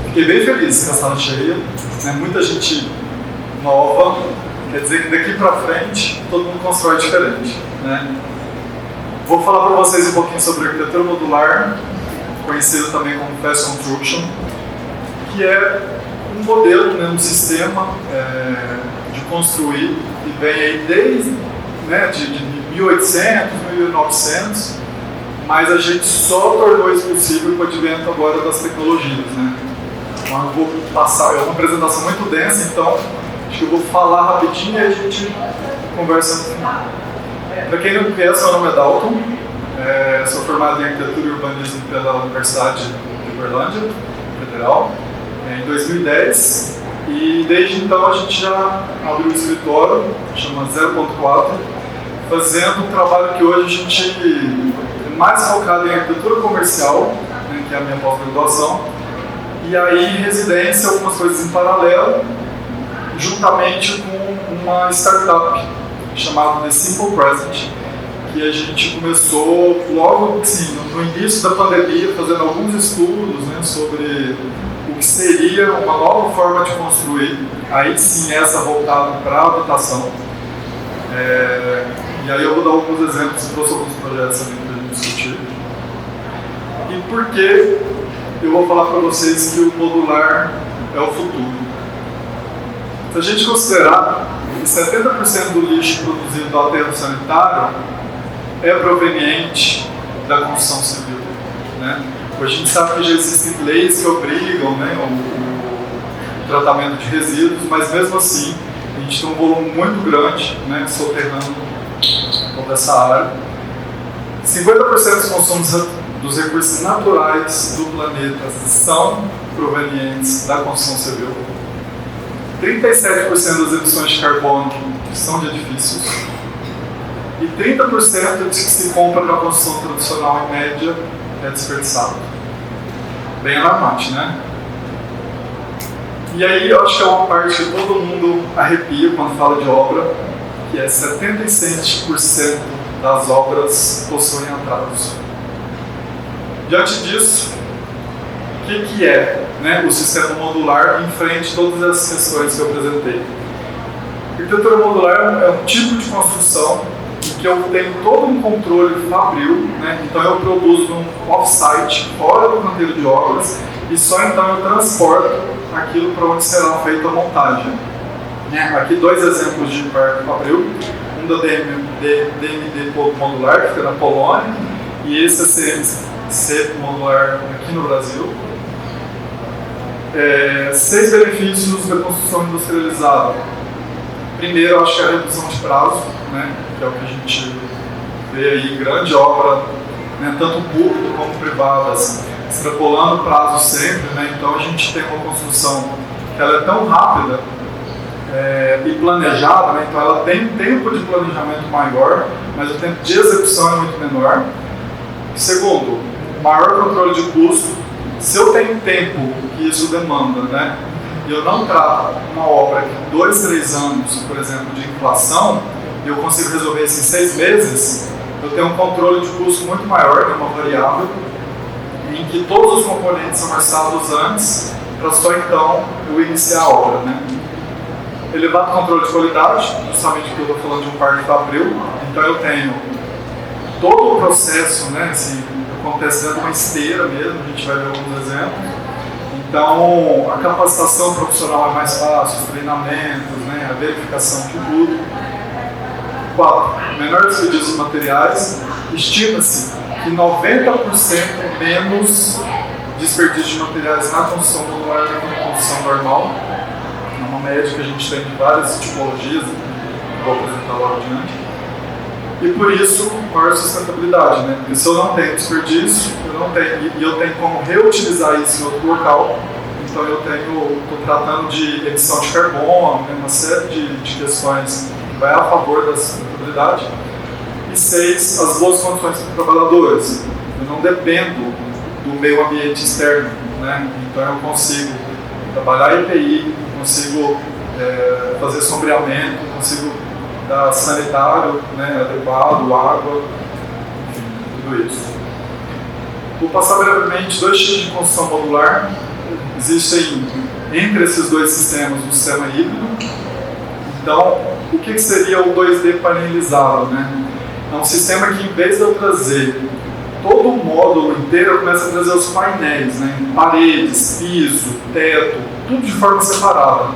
Fiquei bem feliz com a sala cheia, né? Muita gente nova, quer dizer que daqui para frente todo mundo constrói diferente, né? Vou falar para vocês um pouquinho sobre arquitetura modular, conhecido também como Fast Construction, que é um modelo, né, um sistema de construir que vem aí desde de 1800, 1900, mas a gente só tornou isso possível com o advento agora das tecnologias, né? Então eu vou passar, é uma apresentação muito densa, então acho que eu vou falar rapidinho e a gente conversa no final. Para quem não conhece, meu nome é Dalton, sou formado em arquitetura e urbanismo pela Universidade de Uberlândia, Federal, em 2010, e desde então a gente já abriu um escritório, chama 0.4, fazendo um trabalho que hoje a gente é mais focado em arquitetura comercial, né, que é a minha pós-graduação, e aí residência, algumas coisas em paralelo, juntamente com uma startup chamada The Simple Present, que a gente começou logo assim, no início da pandemia, fazendo alguns estudos, né, sobre o que seria uma nova forma de construir, aí sim essa voltada para a habitação. E aí eu vou dar alguns exemplos, trouxe alguns projetos também para a gente discutir. E por que eu vou falar para vocês que o modular é o futuro. Se a gente considerar que 70% do lixo produzido do aterro sanitário é proveniente da construção civil, né? Hoje a gente sabe que já existem leis que obrigam, né, o tratamento de resíduos, mas mesmo assim a gente tem um volume muito grande, né, soterrando toda essa área. 50% dos consumos dos recursos naturais do planeta são provenientes da construção civil. 37% das emissões de carbono são de edifícios. E 30% do que se compra para a construção tradicional, em média, é desperdiçado. Bem alarmante, né? E aí eu acho que é uma parte que todo mundo arrepia quando fala de obra, que é 77% das obras possuem atraso. Diante disso, o que é, né, o sistema modular em frente a todas essas questões que eu apresentei? A arquitetura modular é um tipo de construção em que eu tenho todo um controle fabril, né? Então eu produzo um off-site, fora do canteiro de obras, e só então eu transporto aquilo para onde será feita a montagem. Aqui dois exemplos de parque fabril, um da DMD modular, que fica na Polônia, e esse é CMC modular aqui no Brasil. 6 benefícios da construção industrializada. Primeiro, acho que é a redução de prazo, né, que é o que a gente vê aí, grande obra, né, tanto público como privadas, extrapolando o prazo sempre, né, então a gente tem uma construção que ela é tão rápida e planejada, né, então ela tem um tempo de planejamento maior, mas o tempo de execução é muito menor. Segundo, maior controle de custo. Se eu tenho tempo que isso demanda, né, e eu não trato uma obra que 2, 3 anos, por exemplo, de inflação, e eu consigo resolver isso em 6 meses, eu tenho um controle de custo muito maior, que é uma variável, em que todos os componentes são orçados antes, para só então eu iniciar a obra, né? Elevado controle de qualidade, justamente porque eu estou falando de um parque fabril, então eu tenho todo o processo, né, assim, acontece dentro de uma esteira mesmo, a gente vai ver alguns exemplos. Então, a capacitação profissional é mais fácil, os treinamentos, né, a verificação de tudo. 4. Menor desperdício de materiais. Estima-se que 90% menos desperdício de materiais na construção modular do que na construção normal. É uma média que a gente tem de várias tipologias, que vou apresentar logo adiante. E por isso, maior sustentabilidade, né? Porque se eu não tenho desperdício, eu tenho como reutilizar isso em outro local, então eu estou tratando de emissão de carbono, né? Uma série de questões que vai a favor da sustentabilidade. E 6, as boas condições para os trabalhadores. Eu não dependo do meio ambiente externo, né? Então eu consigo trabalhar em EPI, consigo fazer sombreamento, consigo dar sanitário, né, adequado, água, enfim, tudo isso. Vou passar brevemente dois tipos de construção modular. Existem entre esses dois sistemas um sistema híbrido. Então, o que seria o 2D painelizado, né? É um sistema que, em vez de eu trazer todo o módulo inteiro, eu começo a trazer os painéis, né? Paredes, piso, teto, tudo de forma separada.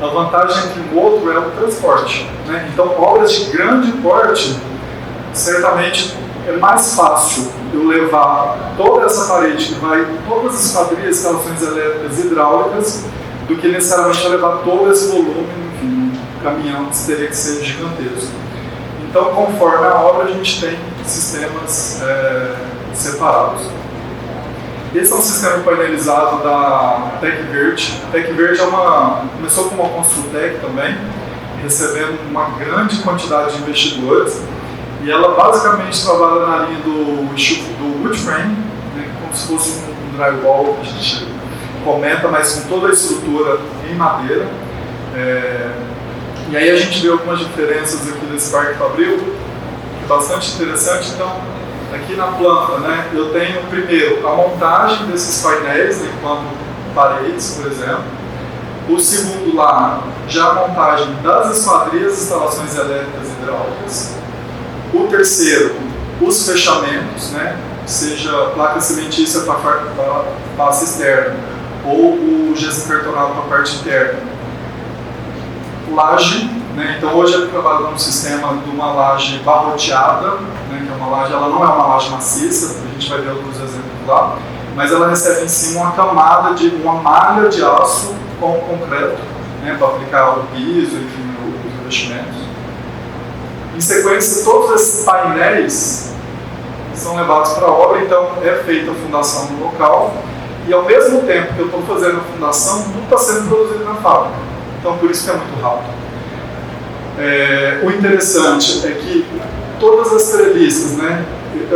A vantagem entre um outro é o transporte, né? Então, obras de grande porte, certamente é mais fácil eu levar toda essa parede que vai todas as esquadrias, instalações elétricas e hidráulicas, do que necessariamente eu levar todo esse volume, enfim, um caminhão que teria que ser gigantesco. Então, conforme a obra, a gente tem sistemas separados. Esse é um sistema painelizado da TecVert. A TecVert começou como uma Construtec também, recebendo uma grande quantidade de investidores, e ela basicamente trabalha na linha do wood frame, né, como se fosse um drywall que a gente comenta, mas com toda a estrutura em madeira. E aí a gente vê algumas diferenças aqui desse Parque Fabril, que é bastante interessante. Então, aqui na planta, né, eu tenho primeiro a montagem desses painéis, enquanto paredes, por exemplo. O segundo lá, já a montagem das esquadrias, instalações elétricas e hidráulicas. O terceiro, os fechamentos, né, seja placa cimentícia para a face externa ou o gesso cartonado para a parte interna. Laje, né, então hoje eu trabalho num sistema de uma laje barroteada, né, que é uma laje, ela não é uma laje maciça, a gente vai ver alguns exemplos lá, mas ela recebe em cima uma camada uma malha de aço com concreto, né, para aplicar o piso, enfim, os revestimentos. Em sequência, todos esses painéis são levados para a obra, então é feita a fundação no local, e ao mesmo tempo que eu estou fazendo a fundação, tudo está sendo produzido na fábrica. Então, por isso que é muito rápido. O interessante é que todas as treliças, né,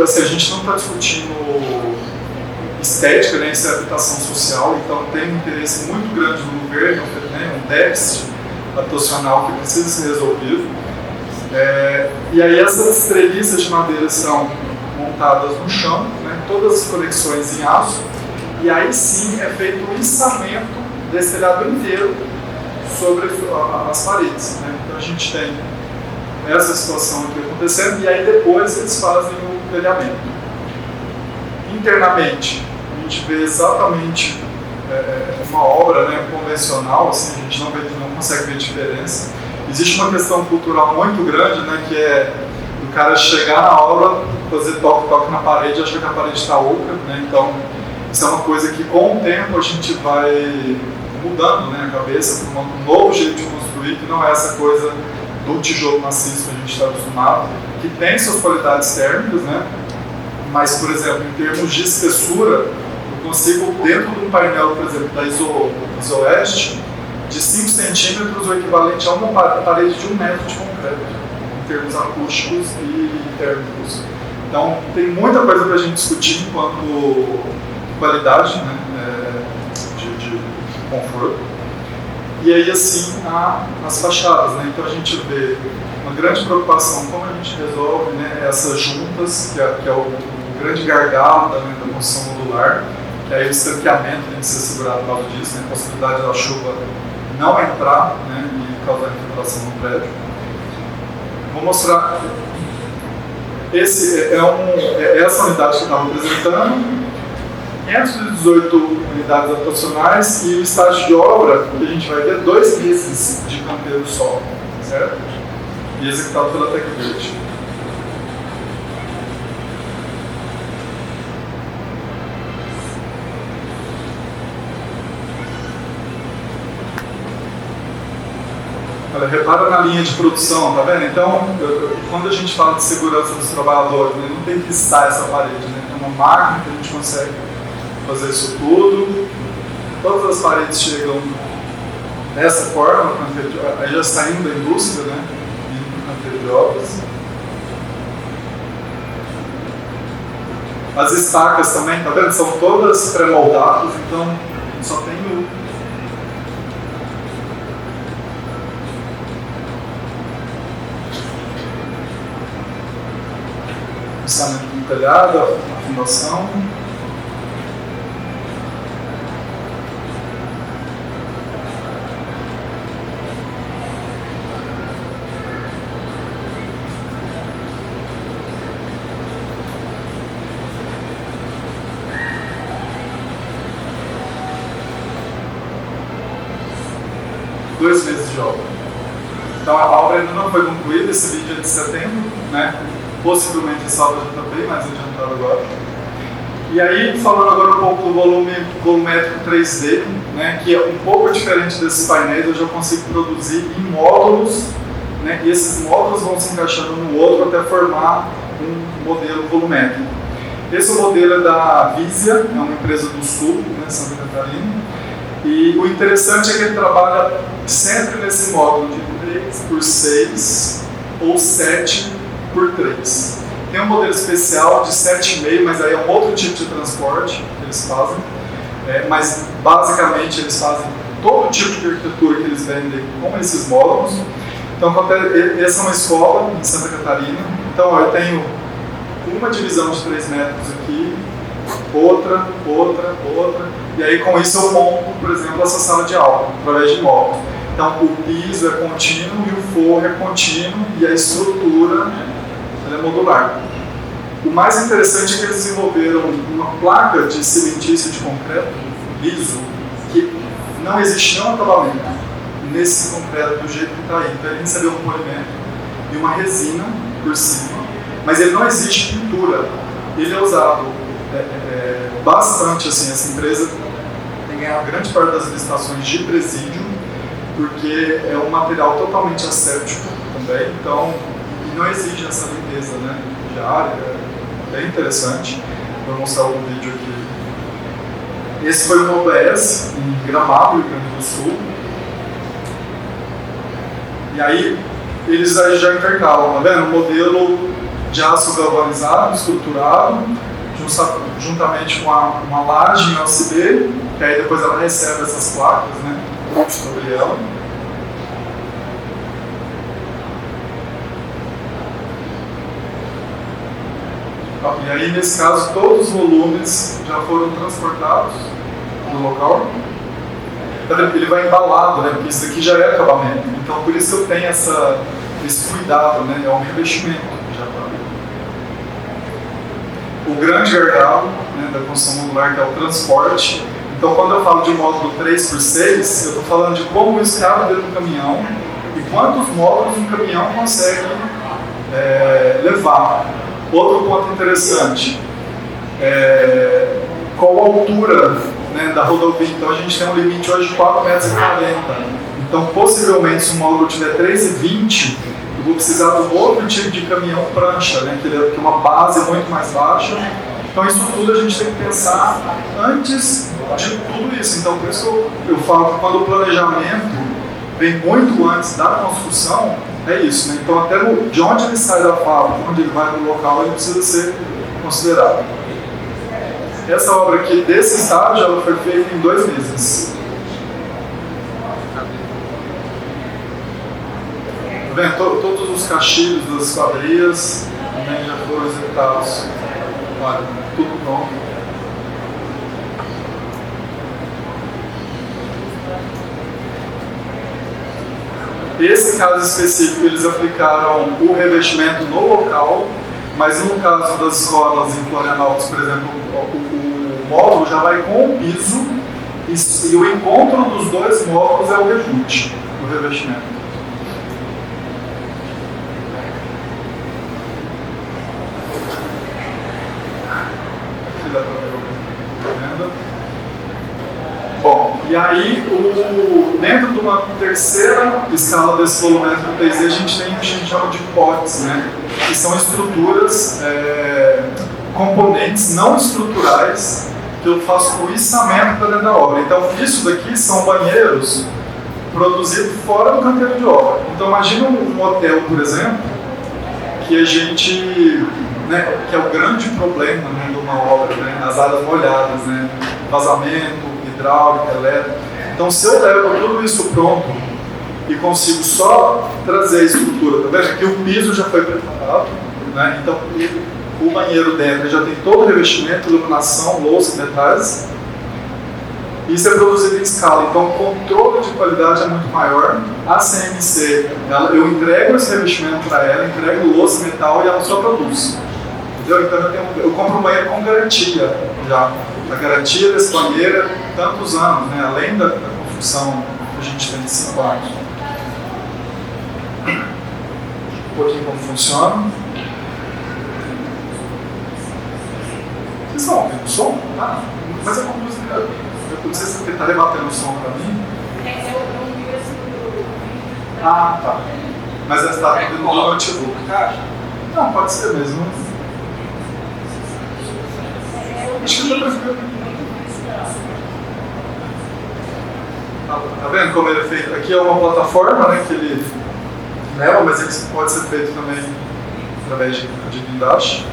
assim, a gente não está discutindo estética, né, isso é habitação social, então tem um interesse muito grande do governo, né, um déficit habitacional que precisa ser resolvido. E aí essas treliças de madeira são montadas no chão, né, todas as conexões em aço, e aí sim é feito o içamento desse telhado inteiro sobre as paredes, né? Então a gente tem essa situação aqui acontecendo, e aí depois eles fazem o telhamento. Internamente, a gente vê exatamente uma obra, né, convencional, assim, a gente não consegue ver diferença. Existe uma questão cultural muito grande, né, que é o cara chegar na obra, fazer toque na parede e achar que a parede está oca, né? Então isso é uma coisa que com o tempo a gente vai mudando, né, a cabeça para um novo jeito de construir, que não é essa coisa do tijolo maciço que a gente está acostumado, que tem suas qualidades térmicas, né? Mas, por exemplo, em termos de espessura, eu consigo, dentro de um painel, por exemplo, da Isoeste, de 5 centímetros, o equivalente a uma parede de 1 metro de concreto, em termos acústicos e térmicos. Então, tem muita coisa para a gente discutir enquanto qualidade, né, de conforto. E aí, assim, as fachadas, né? Então a gente vê uma grande preocupação como a gente resolve, né, essas juntas, que é o grande gargalo também da construção modular, que aí o estanqueamento tem que ser segurado por causa disso, né, a possibilidade da chuva não entrar, né, e causar infiltração no prédio. Vou mostrar, essa unidade que eu estava apresentando, 518 unidades habitacionais, e o estágio de obra que a gente vai ver 2 meses de canteiro só, certo? E executado pela TecVert. Olha, repara na linha de produção, tá vendo? Então, quando a gente fala de segurança dos trabalhadores, né, não tem que estar essa parede, né? Tem uma máquina que a gente consegue fazer isso tudo. Todas as paredes chegam dessa forma, aí já saindo da indústria, né? Indo para o canteiro de obras. As estacas também, tá vendo? São todas pré-moldadas, então a gente só tem o içamento do telhado, a fundação. 2 meses de obra. Então a obra ainda não foi concluída, esse vídeo é de setembro, né? Possivelmente essa obra já está bem mais adiantada agora. E aí, falando agora um pouco do volume volumétrico 3D, né, que é um pouco diferente desses painéis, eu já consigo produzir em módulos, né, e esses módulos vão se encaixando no outro até formar um modelo volumétrico. Esse modelo é da Visia, é uma empresa do Sul, né, Santa Catarina, e o interessante é que ele trabalha sempre nesse módulo de 3x6 ou 7x3. Tem um modelo especial de 7,5, mas aí é um outro tipo de transporte que eles fazem. Mas basicamente eles fazem todo tipo de arquitetura que eles vendem com esses módulos. Então essa é uma escola em Santa Catarina. Então eu tenho uma divisão de 3 metros aqui, outra, e aí com isso eu monto, por exemplo, essa sala de aula, através de módulos. Então o piso é contínuo e o forro é contínuo e a estrutura é modular. O mais interessante é que eles desenvolveram uma placa de cimentício de concreto liso que não existe nenhum acabamento nesse concreto do jeito que está aí. Então ele recebeu um polimento e uma resina por cima, mas ele não existe pintura. Ele é usado bastante, assim, essa empresa tem ganhado grande parte das licitações de presídio, porque é um material totalmente asséptico também, então não exige essa limpeza, né, diária, é bem interessante. Vou mostrar um vídeo aqui. Esse foi um OBS em Gramado, Rio Grande do Sul. E aí eles já intercalam, tá vendo? Um modelo de aço galvanizado, estruturado, juntamente com uma laje em OSB, que aí depois ela recebe essas placas, né, sobre ela. E aí, nesse caso, todos os volumes já foram transportados no local. Ele vai embalado, né? Porque isso aqui já é acabamento. Então, por isso que eu tenho esse cuidado, né? É um revestimento que já está. O grande gargalo, né, da construção modular, que é o transporte. Então, quando eu falo de um módulo 3x6, eu estou falando de como isso cabe dentro do caminhão e quantos módulos um caminhão consegue levar. Outro ponto interessante, qual a altura, né, da rodovia. Então a gente tem um limite hoje de 4,40 metros. Então possivelmente se o módulo tiver 3,20, eu vou precisar de um outro tipo de caminhão prancha, né, que é uma base muito mais baixa. Então isso tudo a gente tem que pensar antes de tudo isso. Então por isso eu falo que quando o planejamento vem muito antes da construção, é isso, né? Então até de onde ele sai da fábrica, onde ele vai no local, ele precisa ser considerado. Essa obra aqui, desse estágio, ela foi feita em 2 meses. Tá vendo? Todos os caixilhos das esquadrias também já foram executados. Olha, tudo pronto. Esse caso específico, eles aplicaram o revestimento no local, mas no caso das escolas em Florianópolis, por exemplo, o módulo já vai com o piso e o encontro dos 2 módulos é o rejunte, o revestimento. Aqui dá para ver a Bom, e aí, dentro de uma terceira escala desse volumétrico 3D, a gente tem o que a gente chama de pods, né? Que são estruturas, componentes não estruturais, que eu faço o içamento para dentro da obra. Então, isso daqui são banheiros produzidos fora do canteiro de obra. Então, imagina um hotel, por exemplo, que a gente, né, que é o grande problema, né, de uma obra, né, as áreas molhadas, né, vazamento, hidráulica, elétrica. Então, se eu levo tudo isso pronto e consigo só trazer a estrutura, tá vendo? Aqui o piso já foi preparado, né? Então o banheiro dentro já tem todo o revestimento, iluminação, louça, detalhes. Isso é produzido em escala, então o controle de qualidade é muito maior. A CMC, eu entrego esse revestimento para ela, entrego louça, metal e ela só produz. Entendeu? Então eu compro um banheiro com garantia já. A garantia desse banheiro é tantos anos, né? Além da construção a gente tem de 5 anos. Um pouquinho como funciona. Vocês estão ouvindo o som? Ah, mas é uma música. Eu não sei se você está debatendo o som para mim. Ah, tá. Mas ela está dentro do notebook. Não, pode ser mesmo. Acho que está tranquilo. Tá vendo como ele é feito? Aqui é uma plataforma, né, que ele leva, mas ele pode ser feito também através de guindaste.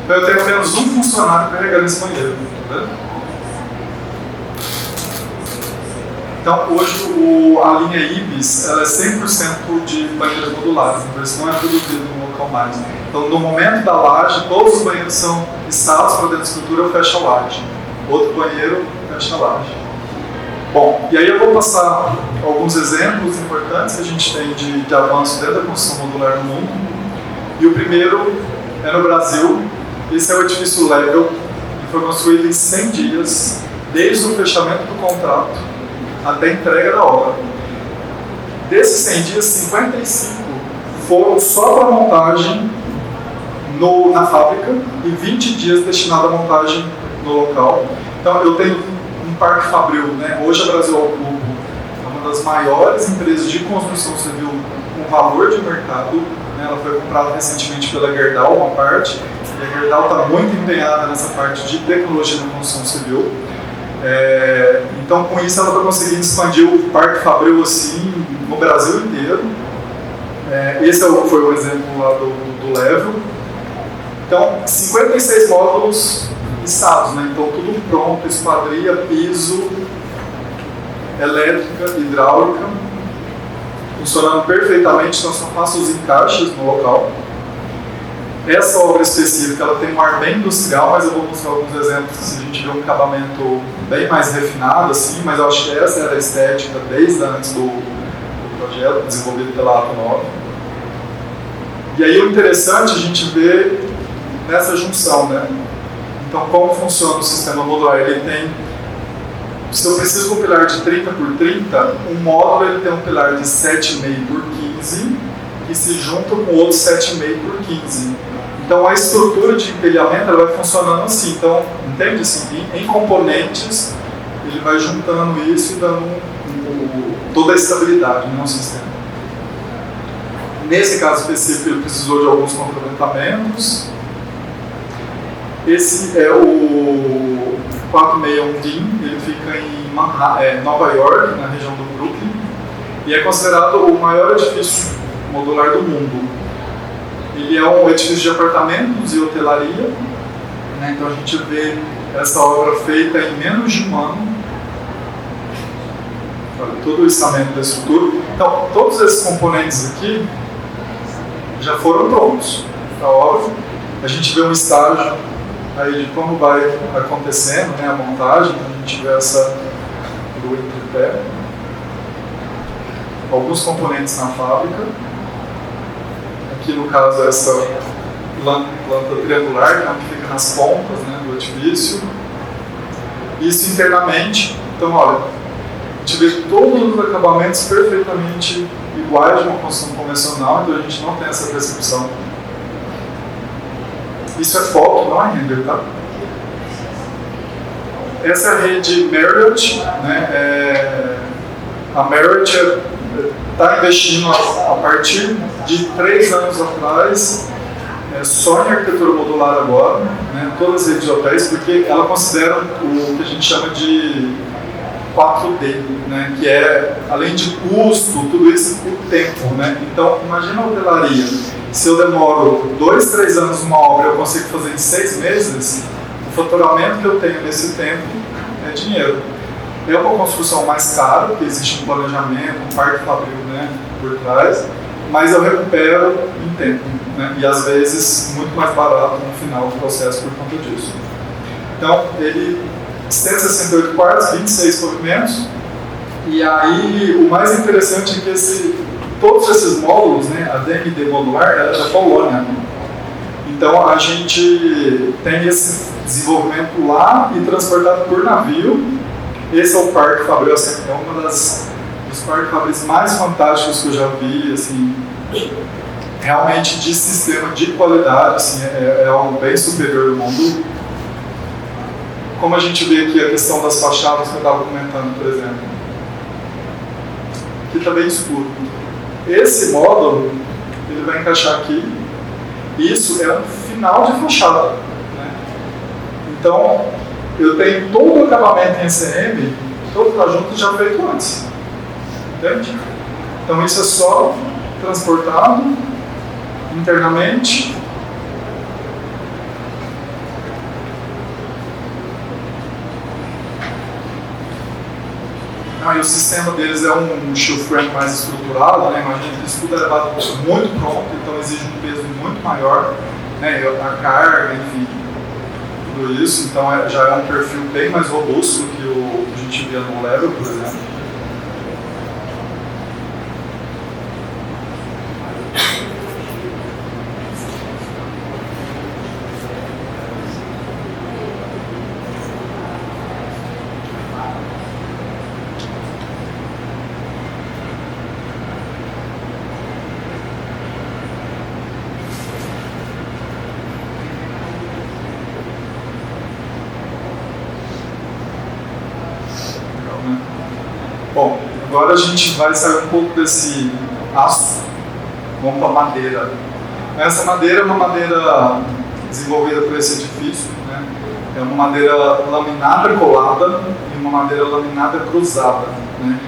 Então eu tenho apenas um funcionário carregando esse banheiro, tá vendo? Então hoje a linha IBIS ela é 100% de banheiros modulares, então isso não é produzido no local mais. Então no momento da laje, todos os banheiros são içados para dentro da estrutura, eu fecho a laje. Outro banheiro, fecha a laje. Bom, e aí eu vou passar alguns exemplos importantes que a gente tem de avanço dentro da construção modular no mundo. E o primeiro é no Brasil. Esse é o edifício Level, que foi construído em 100 dias, desde o fechamento do contrato até a entrega da obra. Desses 100 dias, 55 foram só para montagem na fábrica e 20 dias destinados à montagem no local. Então eu tenho um parque fabril, né? Hoje a Brasil ao Cubo é uma das maiores empresas de construção civil com valor de mercado, né? Ela foi comprada recentemente pela Gerdau, uma parte, e a Gerdau está muito empenhada nessa parte de tecnologia na construção civil. Então, com isso, ela está conseguindo expandir o parque fabril assim, no Brasil inteiro. Esse foi o exemplo lá do Level. Então, 56 módulos içados, né? Então, tudo pronto, esquadria, piso, elétrica, hidráulica, funcionando perfeitamente, então só faço os encaixes no local. Essa obra específica ela tem um ar bem industrial, mas eu vou mostrar alguns exemplos que a gente vê um acabamento bem mais refinado, assim, mas eu acho que essa era a estética desde antes do projeto, desenvolvido pela Ato 9. E aí o interessante a gente vê nessa junção, né? Então, como funciona o sistema modular? Ele tem, se eu preciso de um pilar de 30 por 30, um módulo ele tem um pilar de 7,5 por 15 que se junta com outro 7,5 por 15. Então a estrutura de empilhamento ela vai funcionando assim. Então, entende assim? Em componentes, ele vai juntando isso e dando toda a estabilidade no sistema. Nesse caso específico, ele precisou de alguns complementamentos. Esse é o 461 DIN, ele fica em Nova York, na região do Brooklyn, e é considerado o maior edifício modular do mundo. Ele é um edifício de apartamentos e hotelaria, né? Então a gente vê essa obra feita em menos de um ano. Olha, todo o içamento da estrutura. Então, todos esses componentes aqui já foram prontos para a obra. A gente vê um estágio aí de como vai acontecendo, né, a montagem. Então a gente vê essa lua em tripé. Alguns componentes na fábrica. Aqui no caso essa planta triangular, que é que fica nas pontas, né, do edifício. Isso internamente. Então olha, a gente vê todos os acabamentos perfeitamente iguais de uma construção convencional, então a gente não tem essa percepção. Isso é foto, não é render, tá? Essa é a rede Marriott, né? A Marriott está investindo a partir de 3 anos atrás só em arquitetura modular agora, né? Todas as redes de hotéis, porque ela considera o que a gente chama de 4D, né? Que é, além de custo, tudo isso por tempo, né? Então, imagina a hotelaria. Se eu demoro 2, 3 anos numa obra, eu consigo fazer em 6 meses, o faturamento que eu tenho nesse tempo é dinheiro. É uma construção mais cara, porque existe um planejamento, um parque fabril, né, por trás, mas eu recupero em tempo, né? E às vezes muito mais barato no final do processo por conta disso. Então, ele 168 quartos, 26 pavimentos, E aí, o mais interessante é que todos esses módulos, né, a DMD modular, ela é da Polônia. Então, a gente tem esse desenvolvimento lá e transportado por navio. Esse é o Parque Fabril, assim, é uma dos parques fabris mais fantásticos que eu já vi, assim, realmente de sistema de qualidade, assim, é algo bem superior do mundo. Como a gente vê aqui a questão das fachadas que eu estava comentando, por exemplo. Aqui está bem escuro. Esse módulo, ele vai encaixar aqui. Isso é um final de fachada, né? Então, eu tenho todo o acabamento em ECM, todo o conjunto já feito antes. Entende? Então, isso é só transportado internamente. E o sistema deles é um steel frame mais estruturado, né? Imagina que isso tudo é levado muito pronto, então exige um peso muito maior, né? A carga, enfim, tudo isso. Então já é um perfil bem mais robusto do que o que a gente via no Level, por exemplo. Bom, agora a gente vai sair um pouco desse aço, vamos para a madeira. Essa madeira é uma madeira desenvolvida por esse edifício, né? É uma madeira laminada colada e uma madeira laminada cruzada, né?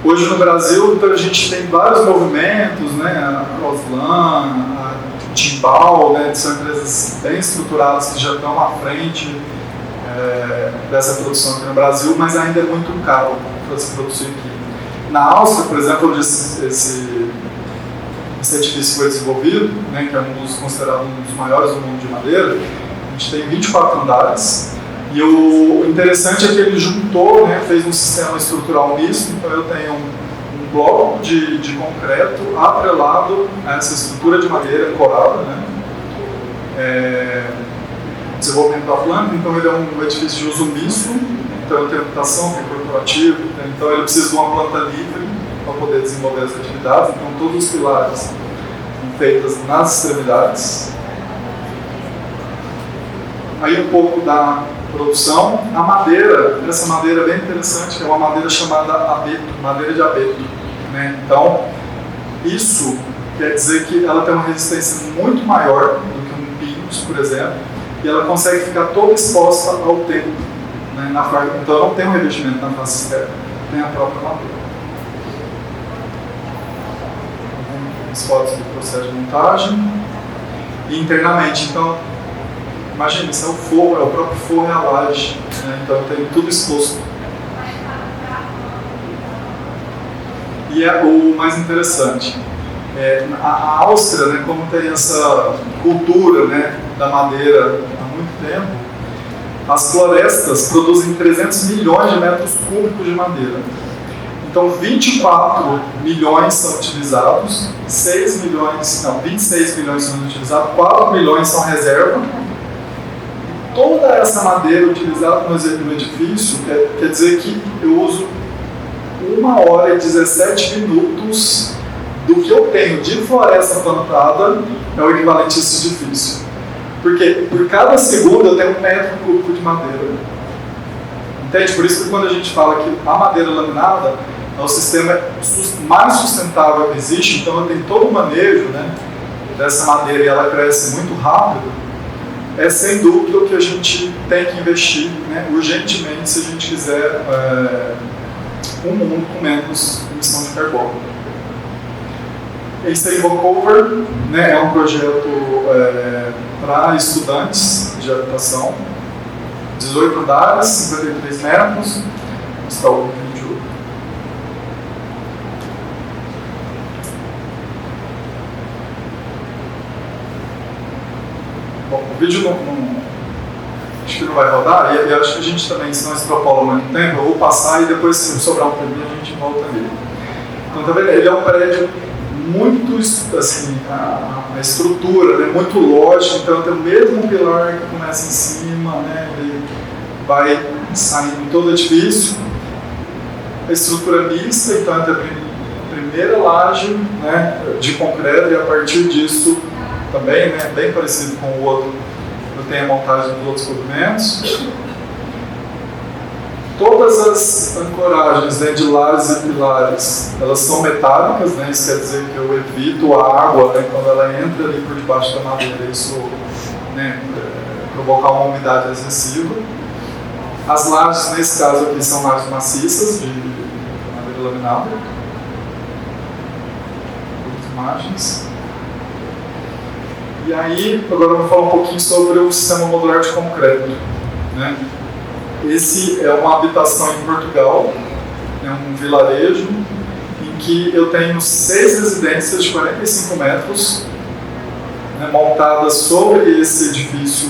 Hoje no Brasil, então, a gente tem vários movimentos, né? A Croslan, a Timbal, né? São empresas bem estruturadas que já estão à frente dessa produção aqui no Brasil, mas ainda é muito caro para se produzir aqui. Na Áustria, por exemplo, onde esse edifício foi desenvolvido, né, que é considerado um dos maiores do mundo de madeira, a gente tem 24 andares, e o interessante é que ele juntou, né, fez um sistema estrutural misto, então eu tenho um bloco de concreto atrelado a essa estrutura de madeira corada, né, desenvolvimento da planta, então ele é um edifício de uso misto, então tem habitação, tem corporativo, né? Então ele precisa de uma planta livre para poder desenvolver as atividades, então todos os pilares são feitos nas extremidades. Aí um pouco da produção, a madeira, essa madeira é bem interessante, que é uma madeira chamada abeto, madeira de abeto, né? Então isso quer dizer que ela tem uma resistência muito maior do que um pinus, por exemplo, e ela consegue ficar toda exposta ao tempo, né, então não tem um revestimento na face externa, tem a própria madeira. As fotos do processo de montagem. E internamente, então, imagina, isso é o forro, é o próprio forro e a laje, né, então tem tudo exposto. E é o mais interessante. A Áustria, né, como tem essa cultura, né, da madeira há muito tempo, as florestas produzem 300 milhões de metros cúbicos de madeira. Então 24 milhões são utilizados, 26 milhões são utilizados, 4 milhões são reserva. Toda essa madeira utilizada no edifício quer dizer que eu uso 1 hora e 17 minutos do que eu tenho de floresta plantada é o equivalente a esse edifício. Porque por cada segundo eu tenho 1 metro cúbico de madeira. Entende? Por isso que quando a gente fala que a madeira laminada é o sistema mais sustentável que existe, então eu tenho todo o manejo, né, dessa madeira e ela cresce muito rápido, é sem dúvida o que a gente tem que investir, né, urgentemente se a gente quiser um mundo com menos emissão de carbono. Esse Vancouver, né, é um projeto para estudantes de habitação, 18 andares, 53 metros, está o vídeo. Bom, o vídeo não acho que não vai rodar, e acho que a gente também, se não extrapola muito tempo, eu vou passar e depois, se sobrar um tempinho, a gente volta ali. Então, tá vendo? Ele é um prédio muito, assim, a estrutura, né, muito lógica, então tem o mesmo pilar que começa em cima, né, ele vai saindo em todo o edifício. A estrutura mista, então tem a primeira laje, né, de concreto, e a partir disso também, né, bem parecido com o outro, eu tenho a montagem dos outros movimentos. Todas as ancoragens, né, de lajes e pilares, elas são metálicas, né, isso quer dizer que eu evito a água, né, quando ela entra ali por debaixo da madeira, isso, né, provocar uma umidade excessiva. As lajes, nesse caso aqui, são lajes maciças, de madeira laminada. Outras imagens. E aí, agora eu vou falar um pouquinho sobre o sistema modular de concreto, né? Esse é uma habitação em Portugal, é um vilarejo, em que eu tenho 6 residências de 45 metros, né, montadas sobre esse edifício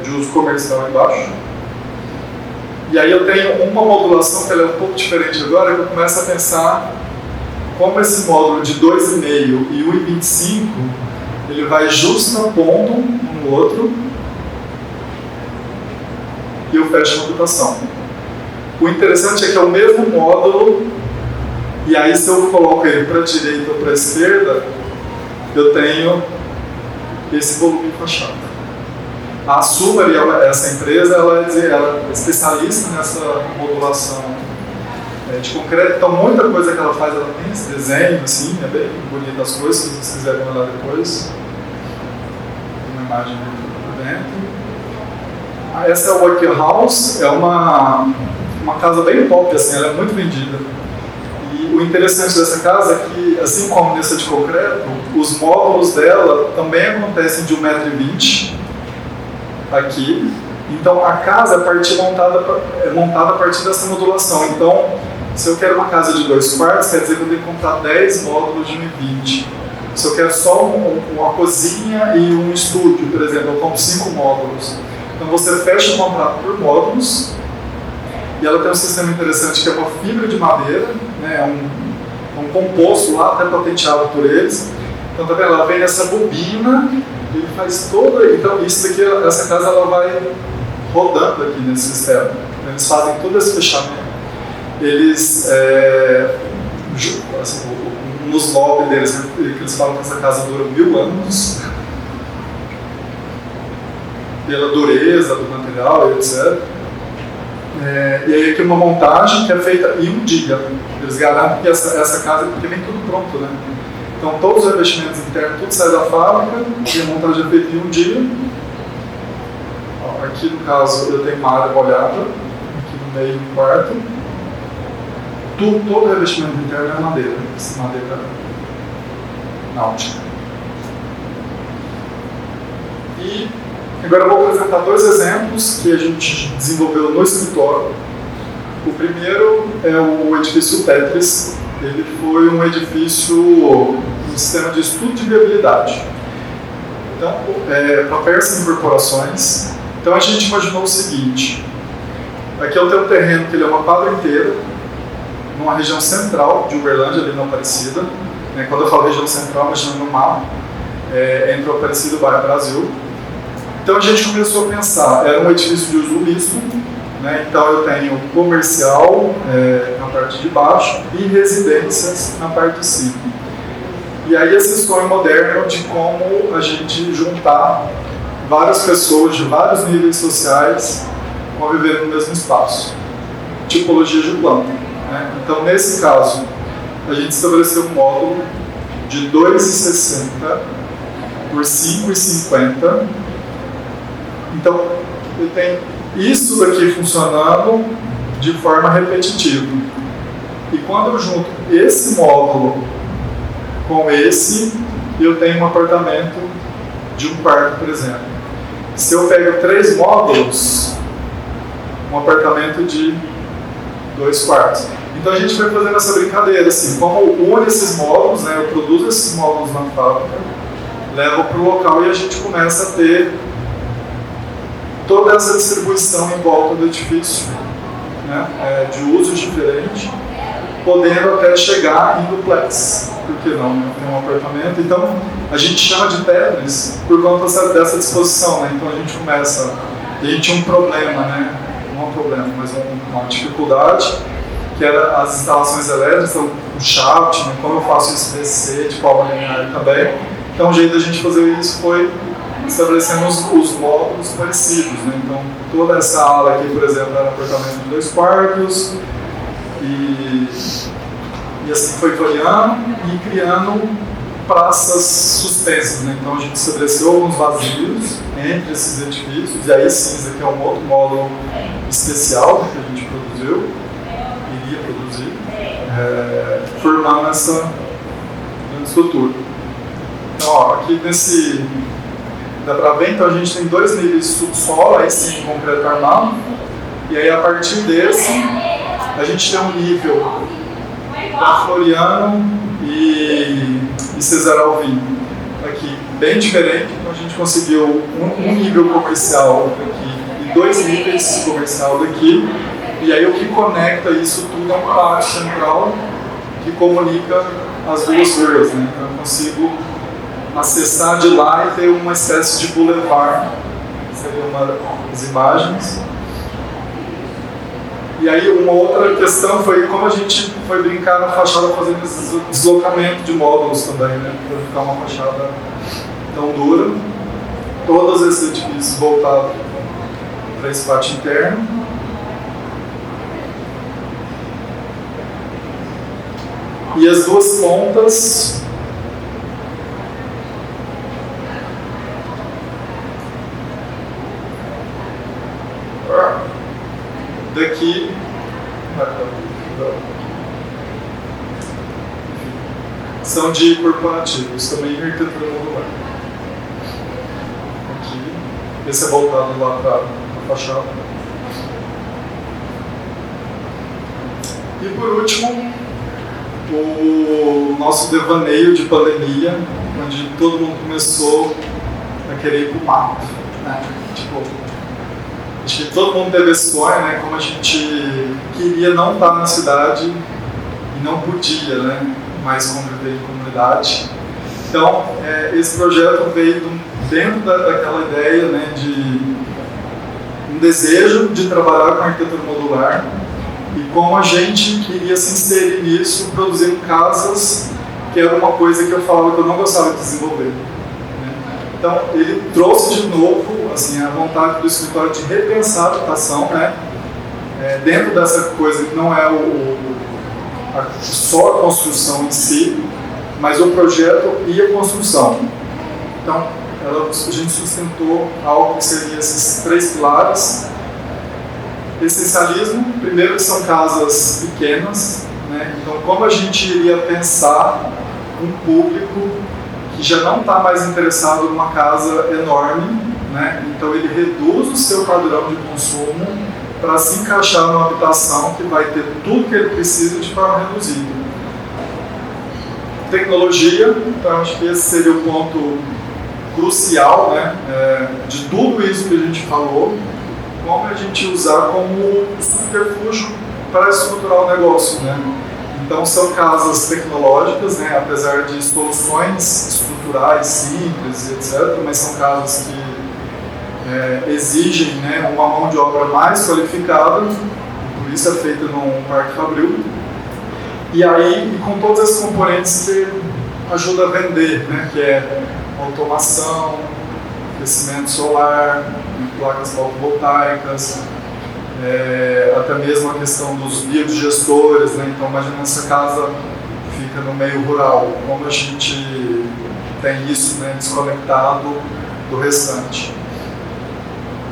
de uso comercial embaixo. E aí eu tenho uma modulação que ela é um pouco diferente agora, que eu começo a pensar como esse módulo de 2,5 e 1,25, ele vai justapondo um no outro, e eu fecho a habitação. O interessante é que é o mesmo módulo, e aí se eu coloco ele para a direita ou para a esquerda, eu tenho esse volume fachado. A Sumer, essa empresa, ela é especialista nessa modulação de concreto, então muita coisa que ela faz, ela tem esse desenho, assim, é bem bonita as coisas, se vocês quiserem olhar depois. Tem uma imagem por dentro. Essa é a Work House, é uma casa bem top, assim, ela é muito vendida. E o interessante dessa casa é que, assim como nessa de concreto, os módulos dela também acontecem de 1,20 m aqui. Então a casa é montada a partir dessa modulação. Então, se eu quero uma casa de 2 quartos, quer dizer que eu tenho que comprar 10 módulos de 1,20 m. Se eu quero só uma cozinha e um estúdio, por exemplo, eu compro 5 módulos. Então você fecha o contrato por módulos, e ela tem um sistema interessante que é uma fibra de madeira, né, um composto lá, até patenteado por eles. Então tá vendo? Ela vem nessa bobina e faz toda. Então isso daqui, essa casa ela vai rodando aqui nesse sistema. Eles fazem todo esse fechamento. Eles, assim, nos lobbies deles, eles falam que essa casa dura 1000 anos. Pela dureza do material, etc. E aí aqui uma montagem que é feita em um dia. Eles garantem que essa casa, porque vem tudo pronto, né? Então todos os revestimentos internos, tudo sai da fábrica, e a montagem é feita em um dia. Ó, aqui no caso eu tenho uma área molhada, aqui no meio do quarto. Todo o revestimento interno é madeira, madeira náutica. E agora eu vou apresentar 2 exemplos que a gente desenvolveu no escritório. O primeiro é o edifício Tetris. Ele foi um edifício, um sistema de estudo de viabilidade. Então, para Persson Incorporações. Então a gente imaginou o seguinte: aqui eu tenho um terreno que ele é uma quadra inteira, numa região central de Uberlândia, ali na Aparecida. Quando eu falo região central, imaginando no mapa, entre o Aparecida e o bairro Brasil. Então a gente começou a pensar, era um edifício de uso misto, né? Então eu tenho comercial na parte de baixo e residências na parte de cima. E aí esse sonho moderno de como a gente juntar várias pessoas de vários níveis sociais conviver no mesmo espaço. Tipologia de planta, né? Então nesse caso, a gente estabeleceu um módulo de 2,60 por 5,50. Então, eu tenho isso daqui funcionando de forma repetitiva. E quando eu junto esse módulo com esse, eu tenho um apartamento de 1 quarto, por exemplo. Se eu pego 3 módulos, um apartamento de 2 quartos. Então a gente vai fazendo essa brincadeira, assim, como une esses módulos, né, eu produzo esses módulos na fábrica, levo para o local e a gente começa a ter toda essa distribuição em volta do edifício, né, de usos diferentes, podendo até chegar em duplex, por que não, né? Tem um apartamento. Então, a gente chama de Tetris por conta dessa disposição, né? Então, a gente começa, a gente tinha um problema, né? Não um problema, mas uma dificuldade, que era as instalações elétricas, então, o shaft, né? Como eu faço isso descer de forma linear também. Então, o jeito da gente fazer isso foi estabelecendo os módulos parecidos, né? Então, toda essa ala aqui, por exemplo, era um apartamento de 2 quartos, e assim foi variando e criando praças suspensas, né? Então a gente estabeleceu alguns vazios entre esses edifícios, e aí sim, esse aqui é um outro módulo especial que a gente iria produzir, formando essa estrutura. Então, ó, aqui dá para ver, então a gente tem 2 níveis de subsolo, aí sim, concreto armado, e aí a partir desse a gente tem um nível da Floriano e Cesar Alvim aqui, bem diferente. Então a gente conseguiu um nível comercial aqui e 2 níveis comercial daqui, e aí o que conecta isso tudo é um pátio central que comunica as duas ruas, né? Então eu consigo acessar de lá e ter uma espécie de boulevard, seria as imagens. E aí uma outra questão foi como a gente foi brincar na fachada fazendo esse deslocamento de módulos também, né? Para ficar uma fachada tão dura. Todos esses edifícios voltados para esse pátio interno. E as duas pontas daqui são de corporativos, também em arquitetura modular. Aqui, esse é voltado lá para a fachada. E por último, o nosso devaneio de pandemia, onde todo mundo começou a querer ir para o mato, né? Tipo, acho que todo mundo teve esse sonho, né? Como a gente queria não estar na cidade e não podia, né? Mais conviver em comunidade. Então, esse projeto veio dentro daquela ideia, né? De um desejo de trabalhar com arquitetura modular e como a gente queria se inserir nisso, produzindo casas, que era uma coisa que eu falava que eu não gostava de desenvolver. Então, ele trouxe de novo assim, a vontade do escritório de repensar a habitação, né? Dentro dessa coisa que não é só a construção em si, mas o projeto e a construção. Então, a gente sustentou algo que seria esses 3 pilares. Essencialismo, primeiro que são casas pequenas, né? Então, como a gente iria pensar um público que já não está mais interessado numa casa enorme, né? Então ele reduz o seu padrão de consumo para se encaixar numa habitação que vai ter tudo que ele precisa de forma reduzida. Tecnologia, então acho que esse seria o ponto crucial, né? De tudo isso que a gente falou, como a gente usar como subterfúgio para estruturar o negócio, né? Então são casas tecnológicas, né, apesar de soluções estruturais simples, etc., mas são casas que exigem, né, uma mão de obra mais qualificada, por isso é feita num parque fabril. E aí, com todos esses componentes que ajuda a vender, né, que é automação, aquecimento solar, placas fotovoltaicas, até mesmo a questão dos biodigestores, né? Então imagina essa casa fica no meio rural, como a gente tem isso, né, desconectado do restante.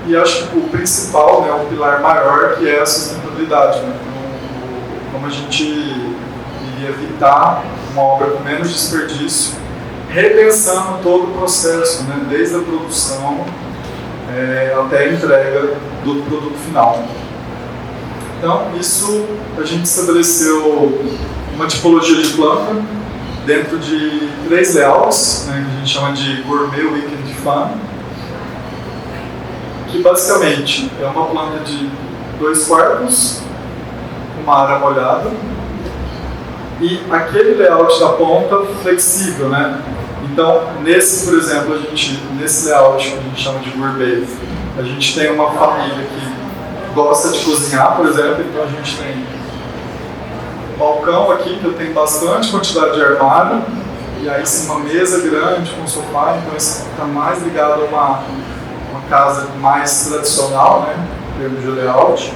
E acho que o principal, né, o pilar maior, que é a sustentabilidade, né? Então, como a gente iria evitar uma obra com menos desperdício, repensando todo o processo, né, desde a produção até a entrega do produto final. Então, isso a gente estabeleceu uma tipologia de planta dentro de 3 layouts, né, que a gente chama de Gourmet Weekend Fun, que basicamente é uma planta de 2 quartos, uma área molhada, e aquele layout da ponta flexível, né? Então, nesse, por exemplo, nesse layout que a gente chama de gourmet, a gente tem uma família que gosta de cozinhar, por exemplo, então a gente tem um balcão aqui que eu tenho bastante quantidade de armário, e aí sim uma mesa grande com sofá, então isso está mais ligado a uma casa mais tradicional, né, em termos de layout.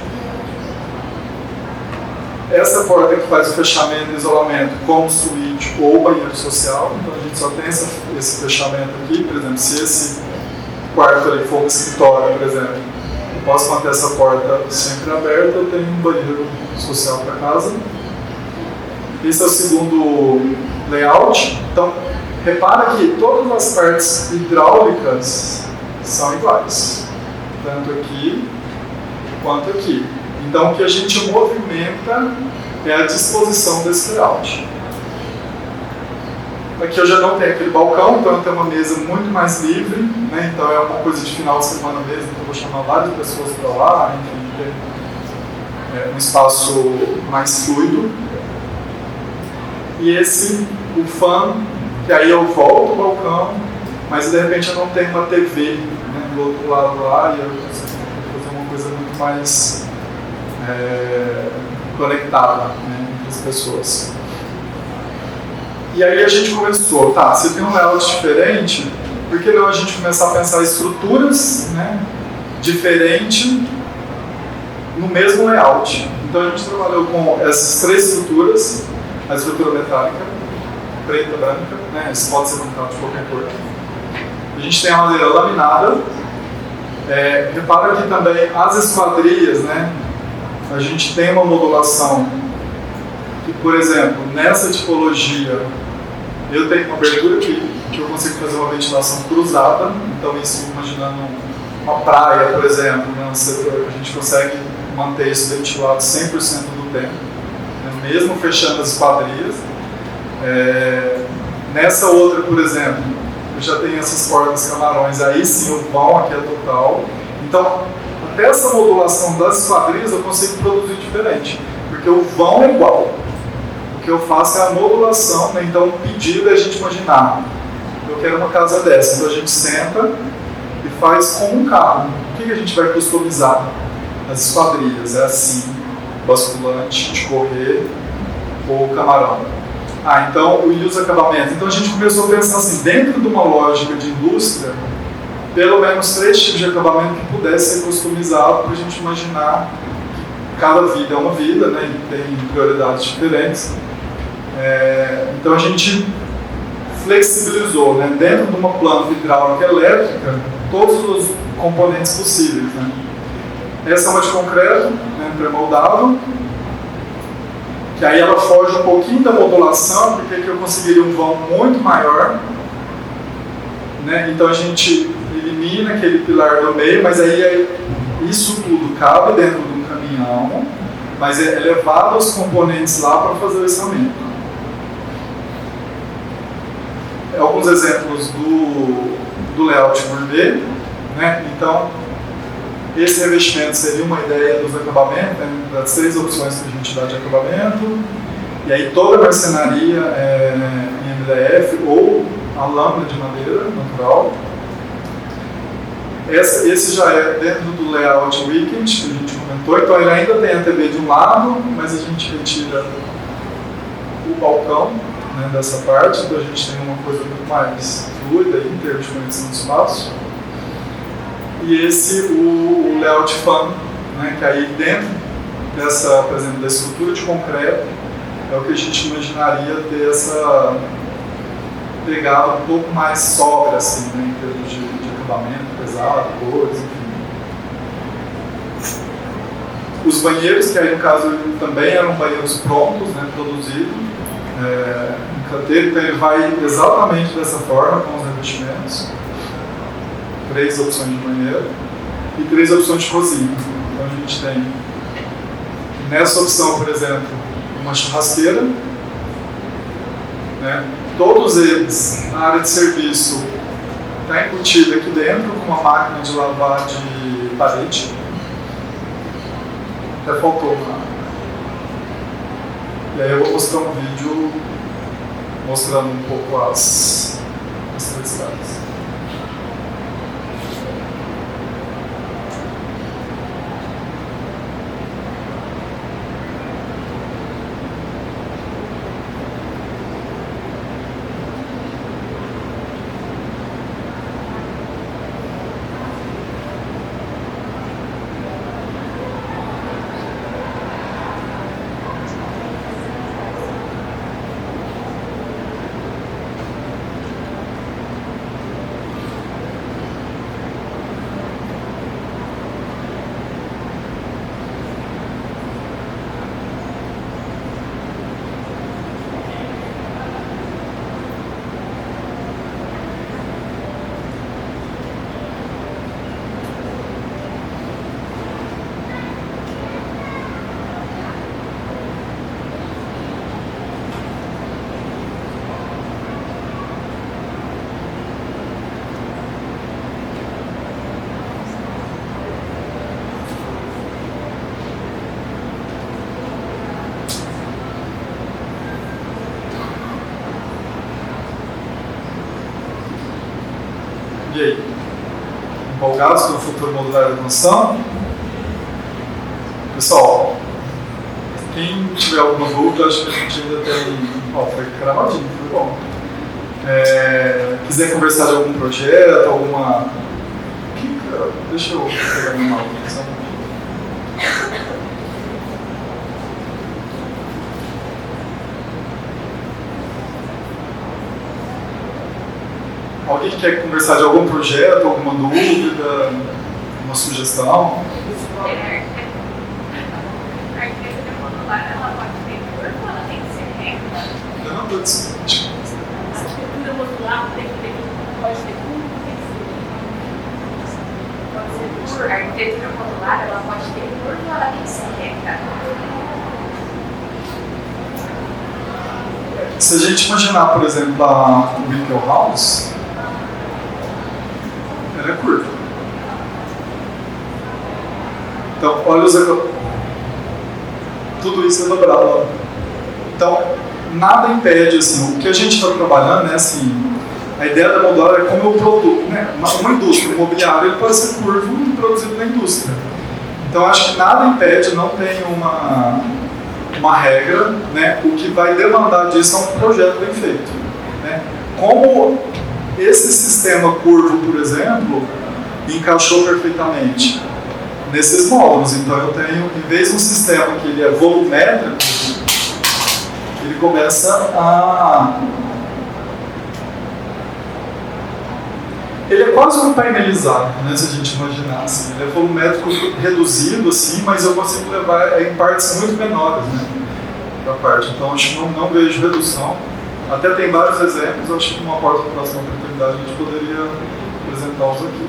Essa porta que faz o fechamento e isolamento como suíte ou banheiro social, então a gente só tem esse fechamento aqui, por exemplo, se esse quarto ali for um escritório, por exemplo, eu posso manter essa porta sempre aberta, eu tenho um banheiro social para casa. Esse é o segundo layout. Então, repara que todas as partes hidráulicas são iguais, tanto aqui quanto aqui. Então, o que a gente movimenta é a disposição desse layout. Aqui eu já não tenho aquele balcão, então eu tenho uma mesa muito mais livre, né? Então é uma coisa de final de semana mesmo, então eu vou chamar várias pessoas para lá, enfim, ter um espaço mais fluido. E esse, o fan, que aí eu volto o balcão, mas de repente eu não tenho uma TV, né, do outro lado lá, e eu consigo fazer uma coisa muito mais conectada, né, entre as pessoas. E aí a gente começou, tá, se tem um layout diferente, por que não a gente começar a pensar estruturas, né, diferentes no mesmo layout? Então a gente trabalhou com essas 3 estruturas, a estrutura metálica, preta, branca, né, isso pode ser montado de qualquer cor. A gente tem a madeira laminada, repara aqui também as esquadrias, né, a gente tem uma modulação que, por exemplo, nessa tipologia, eu tenho uma abertura aqui, que eu consigo fazer uma ventilação cruzada, então isso imaginando uma praia, por exemplo, né, a gente consegue manter isso ventilado 100% do tempo, né, mesmo fechando as esquadrias. Nessa outra, por exemplo, eu já tenho essas portas camarões, aí sim o vão aqui é total. Então, até essa modulação das esquadrias eu consigo produzir diferente, porque o vão é igual. O que eu faço é a modulação, né? Então o pedido é a gente imaginar, eu quero uma casa dessa, então a gente senta e faz como um carro. O que a gente vai customizar? As esquadrias, é assim, basculante, de correr ou camarão. Então o uso acabamento. Então a gente começou a pensar assim, dentro de uma lógica de indústria, pelo menos 3 tipos de acabamento que pudesse ser customizado para a gente imaginar que cada vida é uma vida, né, e tem prioridades diferentes. Então a gente flexibilizou, né, dentro de uma planta hidráulica elétrica, todos os componentes possíveis, né. Essa é uma de concreto, né, pré-moldável, que aí ela foge um pouquinho da modulação, porque aqui eu conseguiria um vão muito maior, né, então a gente elimina aquele pilar do meio, mas aí isso tudo cabe dentro de um caminhão, mas é levado os componentes lá para fazer o içamento. Alguns exemplos do layout gourmet, né? Então, esse revestimento seria uma ideia dos acabamentos, né? Das 3 opções que a gente dá de acabamento, e aí toda a marcenaria em MDF ou a lâmina de madeira natural. Esse já é dentro do layout weekend, que a gente comentou, então ele ainda tem a TV de um lado, mas a gente retira o balcão, né, dessa parte, então a gente tem uma coisa muito mais fluida em termos de conexão de espaço. E esse, o layout fan, né, que aí dentro dessa, por exemplo, da estrutura de concreto, é o que a gente imaginaria ter essa pegada um pouco mais sóbria, assim, né, em termos de acabamento pesado, cores, enfim. Os banheiros, que aí no caso também eram banheiros prontos, né, produzidos, em canteiro, então ele vai exatamente dessa forma com os revestimentos. 3 opções de banheiro e 3 opções de cozinha. Então a gente tem nessa opção, por exemplo, uma churrasqueira, né? Todos eles na área de serviço está embutido aqui dentro com uma máquina de lavar de parede. Até faltou uma. E aí eu vou mostrar um vídeo mostrando um pouco as necessidades. E aí? Empolgados com o futuro modular da construção? Pessoal, quem tiver alguma dúvida, acho que a gente ainda tem. Ó, foi cravadinho, foi bom. Quiser conversar de algum projeto, alguma. Deixa eu pegar minha mão. Alguém que quer conversar de algum projeto, alguma dúvida, uma sugestão? A arquitetura modular, ela pode ter curva, ela tem que ser reta? Eu não estou discutindo. A arquitetura modular pode ter curva, tem que ser. A arquitetura modular, ela pode ter curva, ela tem que ser reta? Se a gente imaginar, por exemplo, a Winkle House, ela é curva. Então, olha os tudo isso é dobrado. Então, nada impede, assim, o que a gente está trabalhando, né, assim, a ideia da modular é como o produto, né, uma indústria, imobiliária, ele pode ser curvo e produzido na indústria. Então, acho que nada impede, não tem uma regra, né, o que vai demandar disso é um projeto bem feito. Né. Como esse sistema curvo, por exemplo, encaixou perfeitamente nesses módulos. Então eu tenho, em vez de um sistema que ele é volumétrico, ele começa a... Ele é quase um painelizado, né, se a gente imaginar assim. Ele é volumétrico reduzido, assim, mas eu consigo levar em partes muito menores, né, para parte. Então acho que não vejo redução. Até tem vários exemplos, acho que numa próxima oportunidade a gente poderia apresentá-los aqui.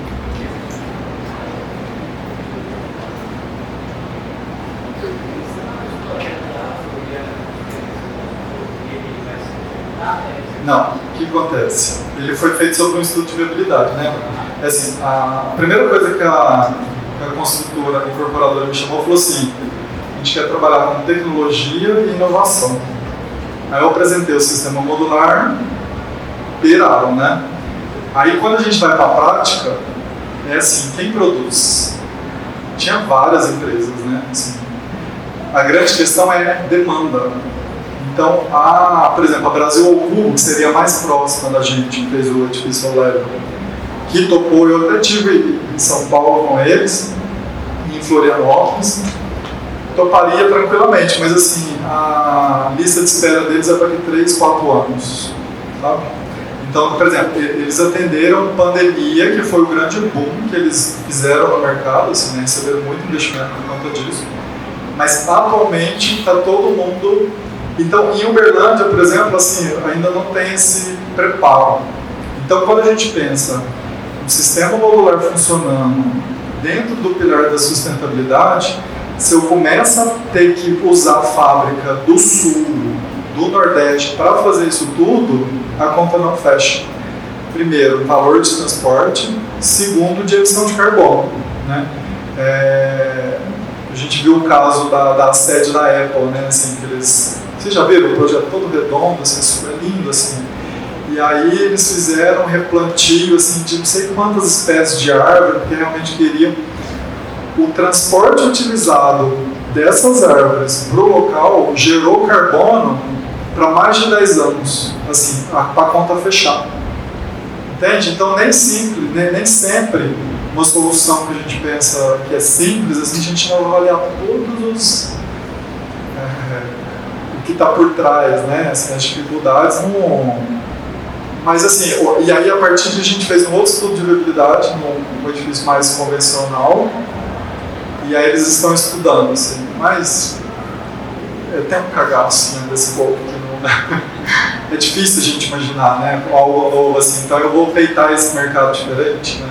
Não, o que acontece? Ele foi feito sobre um estudo de viabilidade, né? É assim, a primeira coisa que a construtora incorporadora me chamou falou assim: a gente quer trabalhar com tecnologia e inovação. Aí eu apresentei o sistema modular, piraram, né? Aí quando a gente vai para a prática, é assim, quem produz? Tinha várias empresas, né? Assim, a grande questão é demanda. Então, por exemplo, a Brasil ao Cubo, que seria a mais próxima da gente, que fez o edifício Level, que topou, eu até estive em São Paulo com eles, em Florianópolis, toparia tranquilamente, mas assim, a lista de espera deles é para 3, 4 anos. Sabe? Então, por exemplo, eles atenderam pandemia, que foi o grande boom que eles fizeram no mercado, assim, né, receberam muito investimento por conta disso, mas atualmente está todo mundo... Então, em Uberlândia, por exemplo, assim, ainda não tem esse preparo. Então, quando a gente pensa um sistema modular funcionando dentro do pilar da sustentabilidade, se eu começo a ter que usar a fábrica do Sul, do Nordeste para fazer isso tudo, a conta não fecha. Primeiro, valor de transporte. Segundo, de emissão de carbono. né? A gente viu o caso da sede da Apple, né? Assim, que vocês já viram o projeto todo redondo, assim, super lindo, assim. E aí eles fizeram um replantio assim, de não sei quantas espécies de árvore, porque realmente queriam. O transporte utilizado dessas árvores para o local gerou carbono para mais de 10 anos, assim, para a conta fechar. Entende? Então nem sempre uma solução que a gente pensa que é simples, assim, a gente não vai avaliar todos o que está por trás, né? Assim, as dificuldades Mas assim, e aí a partir de a gente fez um outro estudo de viabilidade num edifício mais convencional, e aí eles estão estudando, assim, mas tem um cagaço, né, desse povo que não é difícil a gente imaginar, né, algo novo assim, então eu vou peitar esse mercado diferente, né,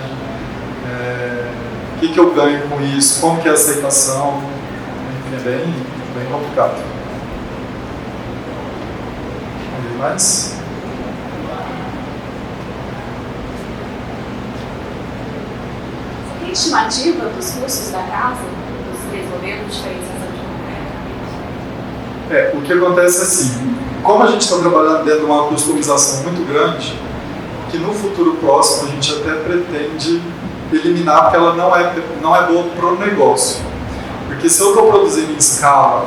o que eu ganho com isso, como que é a aceitação, enfim, é bem complicado. Vamos ver mais? Tem estimativa dos custos da casa, dos desenvolvimentos diferenciação de concreto? O que acontece é assim, como a gente está trabalhando dentro de uma customização muito grande, que no futuro próximo a gente até pretende eliminar, porque ela não é boa para o negócio. Porque se eu estou produzindo em escala,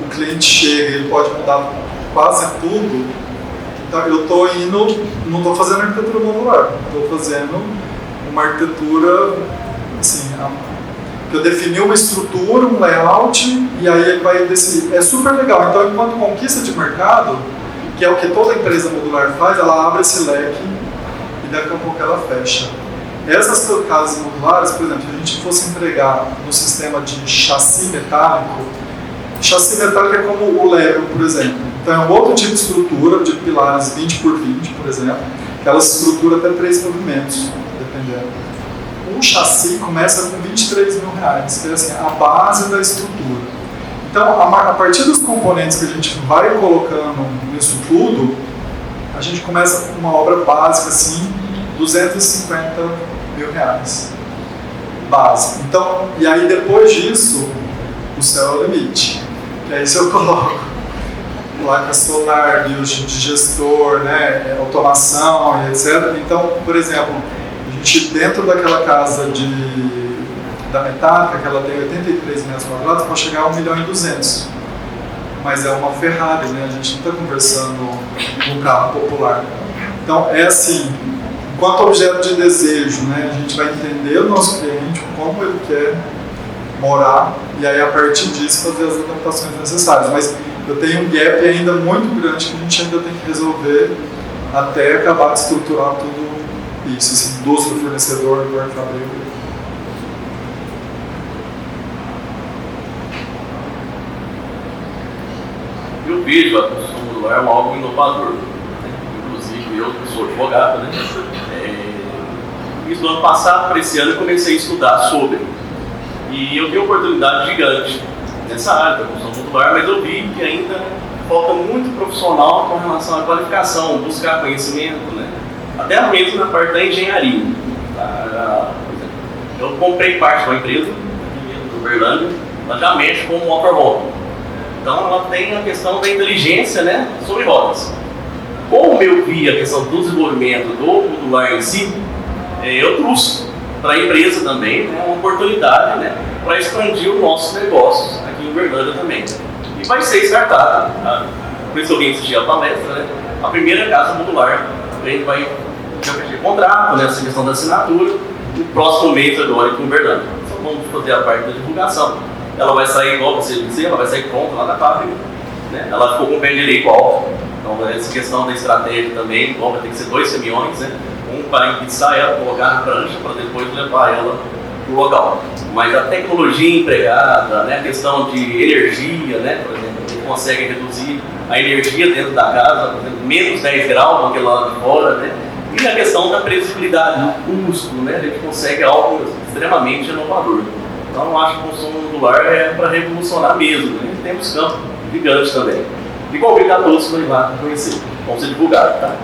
o cliente chega e ele pode mudar quase tudo, então eu estou não estou fazendo arquitetura modular, estou fazendo uma arquitetura, assim, que eu defini uma estrutura, um layout, e aí ele vai decidir. É super legal. Então, enquanto conquista de mercado, que é o que toda empresa modular faz, ela abre esse leque e daqui a pouco ela fecha. Essas casas modulares, por exemplo, se a gente fosse entregar no sistema de chassi metálico é como o Lego, por exemplo. Então é um outro tipo de estrutura, de pilares 20 por 20, por exemplo, que ela se estrutura até 3 movimentos, dependendo. Um chassi começa com R$23 mil, que é assim, a base da estrutura. Então, a partir dos componentes que a gente vai colocando nisso tudo, a gente começa com uma obra básica, assim, R$250 mil. Base. Então, e aí depois disso, o céu é o limite. E aí se eu coloco placa solar, biogestor, né, automação e etc. Então, por exemplo, a gente dentro daquela casa da metálica, que ela tem 83 metros quadrados, pode chegar a 1.200.000. Mas é uma Ferrari, né? A gente não está conversando num carro popular. Então, é assim, enquanto objeto de desejo, né, a gente vai entender o nosso cliente, como ele quer morar, e aí a partir disso fazer as adaptações necessárias. Mas eu tenho um gap ainda muito grande que a gente ainda tem que resolver até acabar de estruturar tudo isso, assim, indústria, fornecedor, fabrico. Eu vejo a construção modular como algo inovador. Inclusive, eu que sou advogado, né? No ano passado, para esse ano, eu comecei a estudar sobre. E eu vi uma oportunidade gigante nessa área da construção modular, mas eu vi que ainda falta muito profissional com relação à qualificação, buscar conhecimento, né? Até mesmo na parte da engenharia. Eu comprei parte de uma empresa do Uberlândia, ela já mexe com motorhome. Então ela tem a questão da inteligência, né, sobre rodas. Como eu vi a questão do desenvolvimento do modular em si, eu trouxe para a empresa também, né, uma oportunidade, né, para expandir os nossos negócios aqui em Uberlândia também. E vai ser startup, por isso eu vim assistir a palestra, né, a primeira casa modular. A gente vai fechar contrato, né, essa questão da assinatura, no próximo mês agora aqui em Uberlândia. Só vamos fazer a parte da divulgação. Ela vai sair, igual você disse, ela vai sair pronta lá na fábrica, né? Ela ficou com o pé direito alto, então essa questão da estratégia também, igual vai ter que ser 2 caminhões, né? Um para enguiçar ela, colocar na prancha, para depois levar ela para o local. Mas a tecnologia empregada, né? A questão de energia, né? Por exemplo, a gente consegue reduzir a energia dentro da casa, por exemplo, menos 10 graus do que lá de fora, né? E a questão da previsibilidade, do custo, né? A gente consegue algo extremamente inovador. Então, eu acho que a construção modular é para revolucionar mesmo, né? E temos campos gigantes também. E convido a todos para ir lá conhecer. Vão ser divulgados, tá?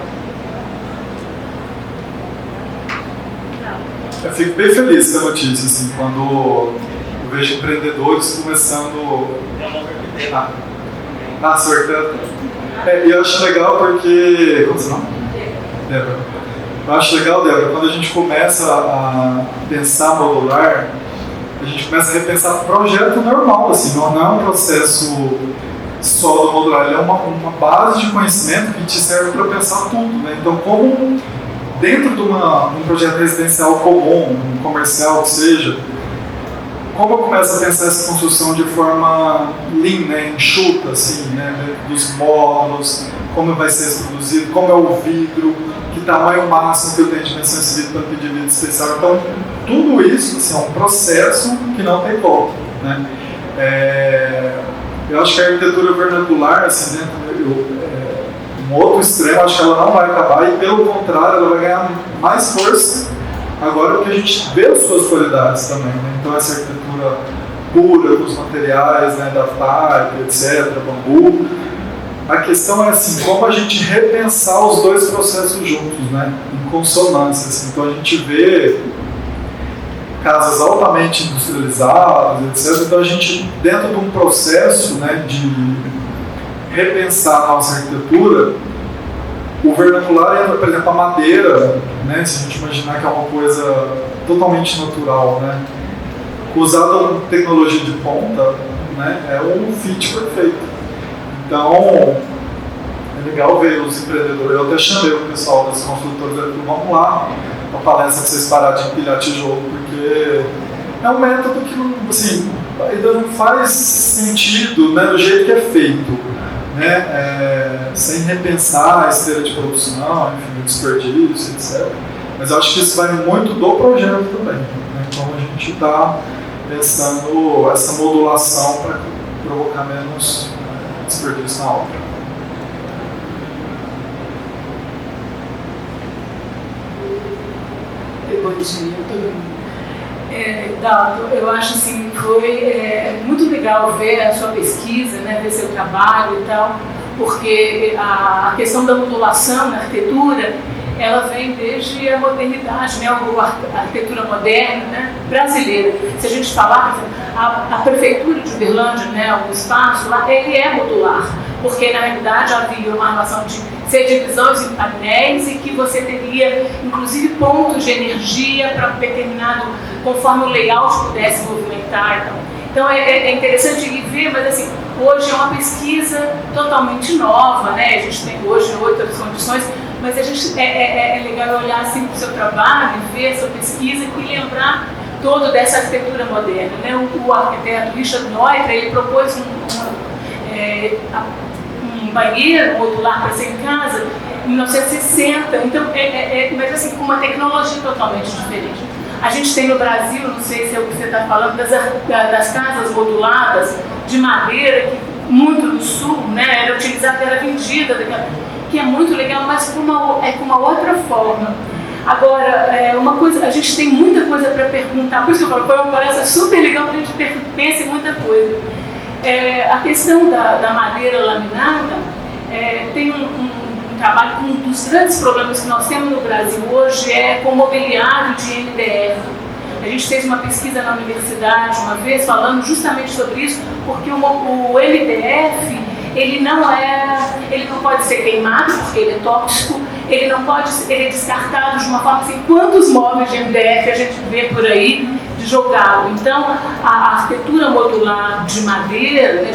Não. Eu fico bem feliz com a notícia, assim, quando eu vejo empreendedores começando sorteio. E eu acho legal porque... Como é o nome? Débora. Eu acho legal, Débora, quando a gente começa a pensar modular, a gente começa a repensar o projeto normal, assim, não é um processo só do modular, ele é uma base de conhecimento que te serve para pensar tudo, né? Então, como dentro de um projeto residencial comum, um comercial que seja, como eu começo a pensar essa construção de forma lean, né, enxuta, assim, né, dos módulos, como vai ser produzido, como é o vidro, que tamanho máximo que eu tenho de dimensão esse vidro para pedir vidro especial. Então, tudo isso assim, é um processo que não tem volta, né? Eu acho que a arquitetura vernacular, assim, né, um outro extremo, acho que ela não vai acabar e, pelo contrário, ela vai ganhar mais força agora porque a gente vê as suas qualidades também, né? Então, essa arquitetura pura dos materiais, né, da taipa, etc., bambu. A questão é assim, como a gente repensar os dois processos juntos, né, em consonância. Assim. Então, a gente vê casas altamente industrializadas, etc. Então, a gente, dentro de um processo, né, de repensar a nossa arquitetura, o vernacular entra, por exemplo, a madeira, né, se a gente imaginar que é uma coisa totalmente natural, né, usada com tecnologia de ponta, né, é um fit perfeito. Então, é legal ver os empreendedores. Eu até chamei o pessoal das construtoras e falei, vamos lá, uma palestra para vocês pararem de empilhar tijolo, porque é um método que não, assim, ainda não faz sentido, né, do jeito que é feito, né, sem repensar a esteira de produção, enfim, o desperdício, etc. Mas eu acho que isso vai muito do projeto também, né, como a gente está pensando essa modulação para provocar menos desperdício na obra. Bom dia, todo mundo. Dalton, eu acho assim, foi muito legal ver a sua pesquisa, né, ver seu trabalho e tal, porque a questão da modulação na arquitetura, ela vem desde a modernidade, né, a arquitetura moderna, né, brasileira. Se a gente falar, por exemplo, a prefeitura de Uberlândia, né, o espaço lá, ele é modular, porque na realidade havia uma relação de ser divisões em painéis e que você teria, inclusive, pontos de energia para determinado, conforme o layout pudesse movimentar. Então é interessante ir ver, mas assim, hoje é uma pesquisa totalmente nova, né? A gente tem hoje outras condições, mas a gente, é legal olhar assim para o seu trabalho, ver a sua pesquisa e lembrar todo dessa arquitetura moderna, né? O arquiteto Richard Neutra, ele propôs um banheiro modular para ser em casa em 1960, então, mas assim, com uma tecnologia totalmente diferente. A gente tem no Brasil, não sei se é o que você está falando, das casas moduladas de madeira, que muito no sul, né, era utilizada, era vendida, que é muito legal, mas com uma outra forma. Agora, uma coisa, a gente tem muita coisa para perguntar, por isso que eu falo, foi uma palestra super legal para a gente pensar em muita coisa. A questão da madeira laminada tem um trabalho, um dos grandes problemas que nós temos no Brasil hoje é com o mobiliário de MDF. A gente fez uma pesquisa na universidade uma vez falando justamente sobre isso, porque o MDF ele não pode ser queimado porque ele é tóxico, ele é descartado de uma forma assim, quantos móveis de MDF a gente vê por aí jogado. Então, a arquitetura modular de madeira, né,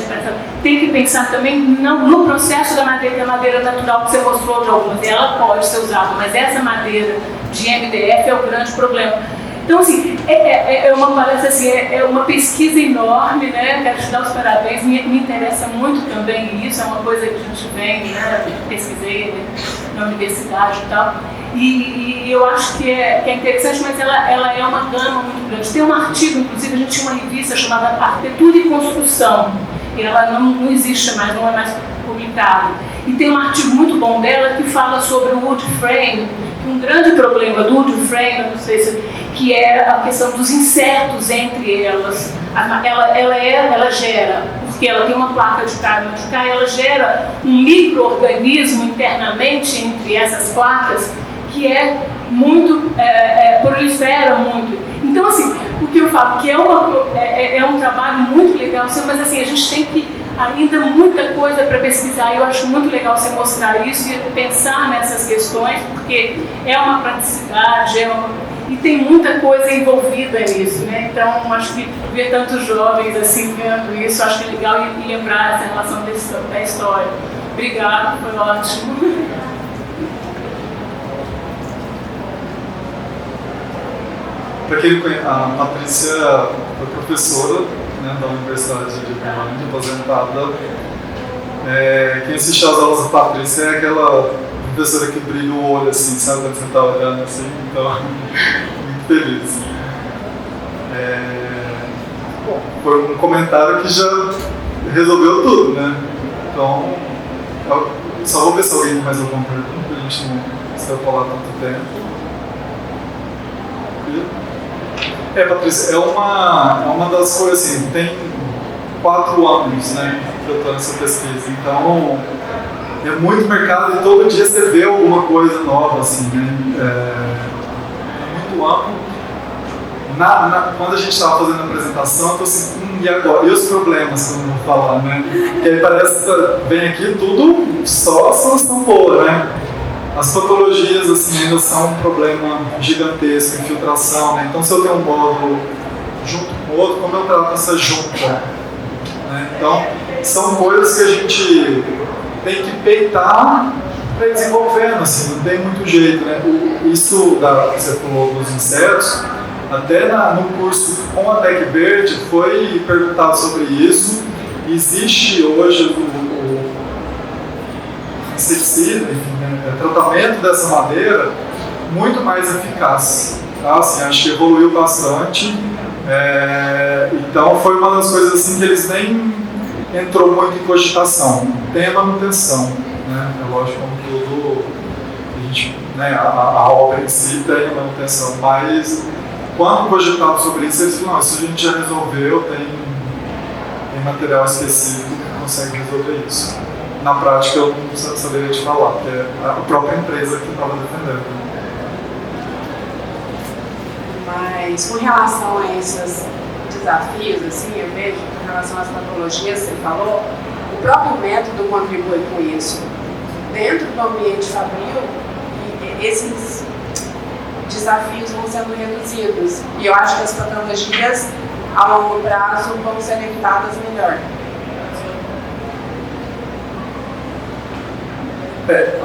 tem que pensar também no processo da madeira, que é a madeira natural que você mostrou de algumas, ela pode ser usada, mas essa madeira de MDF é o grande problema. Então, assim, é uma palestra, assim, é uma pesquisa enorme, né? Quero te dar os parabéns, me interessa muito também isso, é uma coisa que a gente vem, né? Pesquisei, né, na universidade e tal. E eu acho que é interessante, mas ela é uma gama muito grande. Tem um artigo, inclusive, a gente tinha uma revista chamada Arquitetura e Construção, e ela não existe mais, não é mais publicada. E tem um artigo muito bom dela que fala sobre o wood frame, um grande problema do wood frame, não sei se, que é a questão dos insertos entre elas. Ela gera, porque ela tem uma placa de cá, ela gera um micro-organismo internamente entre essas placas que é muito, prolifera muito. Então, assim, o que eu falo, que é um trabalho muito legal, mas assim, a gente tem que ainda muita coisa para pesquisar. Eu acho muito legal você mostrar isso e pensar nessas questões, porque é uma praticidade, e tem muita coisa envolvida nisso, né? Então, acho que ver tantos jovens assim vendo isso, acho que é legal e lembrar essa relação da história. Obrigada, foi ótimo. Para quem não conhece, a Patrícia foi professora, né, da Universidade de Berlândia, aposentada. Quem assiste às aulas da Patrícia é aquela professora que brilha o olho, assim, sabe, quando você está olhando assim, então, muito feliz. Bom, foi um comentário que já resolveu tudo, né? Então, eu só vou ver se alguém tem mais alguma pergunta, a gente não precisa falar tanto tempo. Patrícia, é uma das coisas assim, tem 4 anos, né, que eu estou nessa pesquisa, então é muito mercado e todo dia você vê alguma coisa nova, assim, né, é muito amplo. Quando a gente estava fazendo a apresentação, eu estou assim, e agora? E os problemas que eu vou falar, né? Que aí parece que vem aqui tudo só a solução boa, né? As patologias assim, ainda são um problema gigantesco, infiltração, né? Então, se eu tenho um módulo junto com o outro, como eu trato essa junta? Né? Então, são coisas que a gente tem que peitar para ir desenvolvendo, assim, não tem muito jeito, né? Isso que você falou dos insetos, até no curso com a Tec Verde foi perguntado sobre isso. Existe hoje o inseticida, enfim, né, tratamento dessa madeira muito mais eficaz. Tá? Assim, acho que evoluiu bastante. Então foi uma das coisas assim, que eles nem entrou muito em cogitação. Tem a manutenção, né? É lógico, como tudo, a gente, né, a obra em si tem a manutenção, mas quando cogitado sobre isso, eles falam, isso a gente já resolveu, tem material específico que consegue resolver isso. Na prática, eu não saberia te falar, porque é a própria empresa que estava defendendo. Mas com relação a esses desafios, assim, eu vejo, com relação às patologias, você falou, o próprio método contribui com isso. Dentro do ambiente fabril, esses desafios vão sendo reduzidos. E eu acho que as patologias, a longo prazo, vão ser evitadas melhor.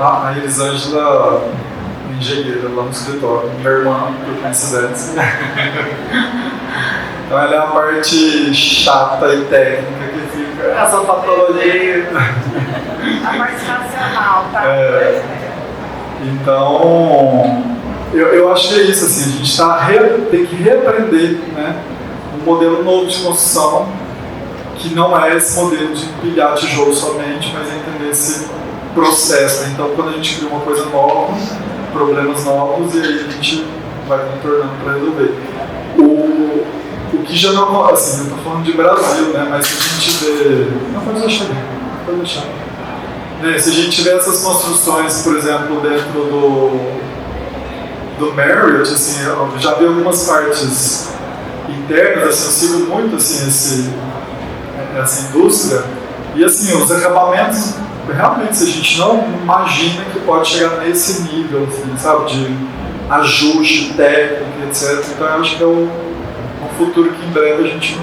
A Elisângela, engenheira lá no escritório, minha irmã, por coincidência. Então ela é a parte chata e técnica que fica, essa patologia. A parte racional, tá? Então, eu acho que é isso, assim, a gente tem que reaprender, né, um modelo novo de construção, que não é esse modelo de empilhar tijolo somente, mas é entender esse processo. Então, quando a gente cria uma coisa nova, problemas novos, e aí a gente vai contornando para resolver. O que já não, assim, eu estou falando de Brasil, né, mas se a gente vê... Não, pode deixar. Se a gente vê essas construções, por exemplo, dentro do Marriott, assim, eu já vi algumas partes internas, assim, eu sigo muito assim, essa indústria, e assim, os acabamentos, realmente, a gente não imagina que pode chegar nesse nível, assim, sabe, de ajuste técnico, etc. Então eu acho que é um futuro que em breve a gente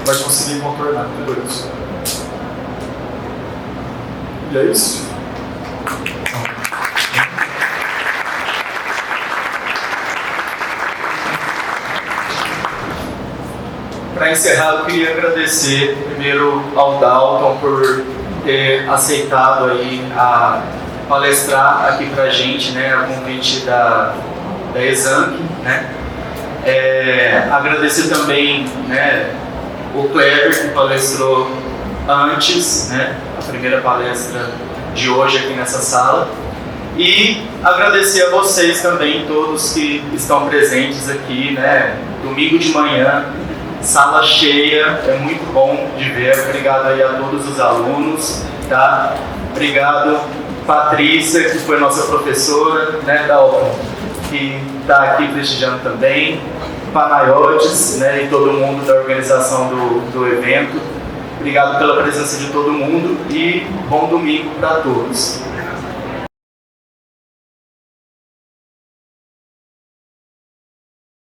vai conseguir contornar tudo isso. E é isso. Para encerrar, eu queria agradecer primeiro ao Dalton por ter aceitado aí a palestrar aqui para a gente, né, a convite da Examp, né. Agradecer também, né, o Kleber, que palestrou antes, né, a primeira palestra de hoje aqui nessa sala, e agradecer a vocês também, todos que estão presentes aqui, né, domingo de manhã, sala cheia, é muito bom de ver. Obrigado aí a todos os alunos, tá? Obrigado Patrícia, que foi nossa professora, né, Dalton, que está aqui prestigiando também, Panayotis, né, e todo mundo da organização do evento. Obrigado pela presença de todo mundo e bom domingo para todos.